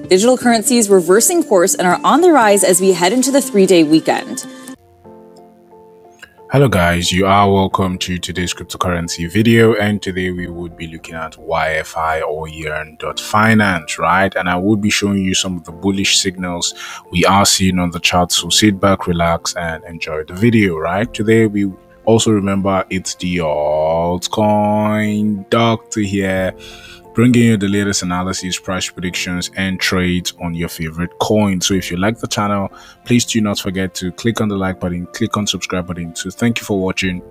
Digital currencies reversing course and are on the rise as we head into the 3-day weekend. Hello guys, you are welcome to today's cryptocurrency video, and today we would be looking at YFI or YEARN.finance, right? And I will be showing you some of the bullish signals we are seeing on the chart, so sit back, relax and enjoy the video, right? Today we also remember it's the altcoin doctor here, bringing you the latest analysis, price predictions and trades on your favorite coin. So if you like the channel, please do not forget to click on the like button, click on subscribe button. So thank you for watching.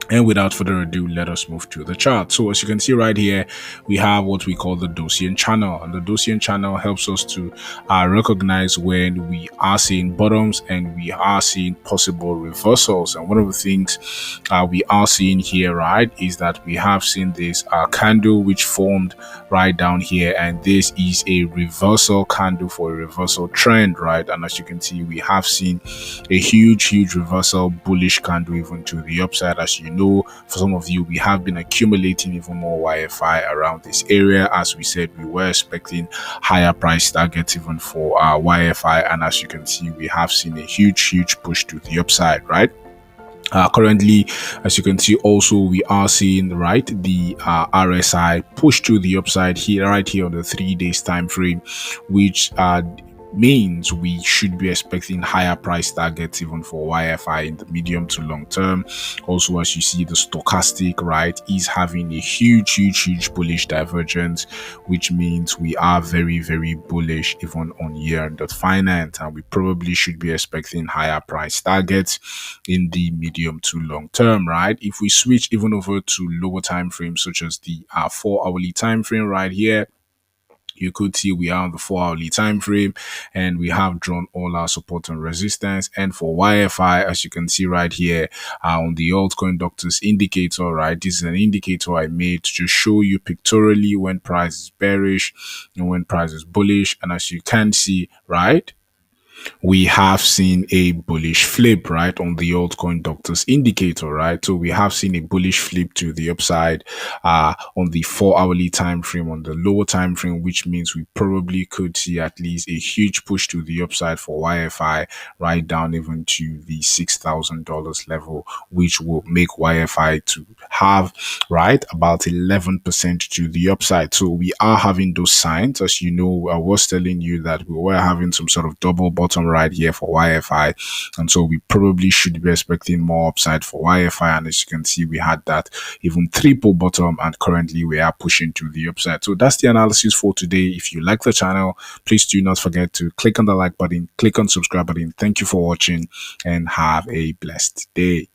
And without further ado, let us move to the chart. So as you can see right here, we have what we call the Dosian channel, and the Dosian channel helps us to recognize when we are seeing bottoms and we are seeing possible reversals. And one of the things we are seeing here, right, is that we have seen this candle which formed right down here, and this is a reversal candle for a reversal trend, right? And as you can see, we have seen a huge reversal bullish candle even to the upside. As you know, for some of you, we have been accumulating even more YFI around this area. As we said, we were expecting higher price targets even for our YFI, and as you can see, we have seen a huge push to the upside, right? Currently, as you can see, also we are seeing, right, the RSI push to the upside here, right here on the 3 days time frame, which means we should be expecting higher price targets even for YFI in the medium to long term. Also, as you see, the stochastic, right, is having a huge bullish divergence, which means we are very bullish even on YEARN.finance, and we probably should be expecting higher price targets in the medium to long term, right? If we switch even over to lower time frames, such as the 4-hourly time frame right here, you could see we are on the 4-hourly time frame and we have drawn all our support and resistance. And for YFI, as you can see right here on the altcoin doctors indicator, right, this is an indicator I made to just show you pictorially when price is bearish and when price is bullish. And as you can see, right, we have seen a bullish flip, right, on the altcoin doctors indicator, right? So we have seen a bullish flip to the upside on the 4-hourly time frame, on the lower time frame, which means we probably could see at least a huge push to the upside for YFI, right down even to the $6,000 level, which will make YFI to have, right, about 11% to the upside. So we are having those signs. As you know, I was telling you that we were having some sort of double bottom right here for YFI, and so we probably should be expecting more upside for YFI. And as you can see, we had that even triple bottom, and currently we are pushing to the upside. So that's the analysis for today. If you like the channel, please do not forget to click on the like button, click on subscribe button. Thank you for watching and have a blessed day.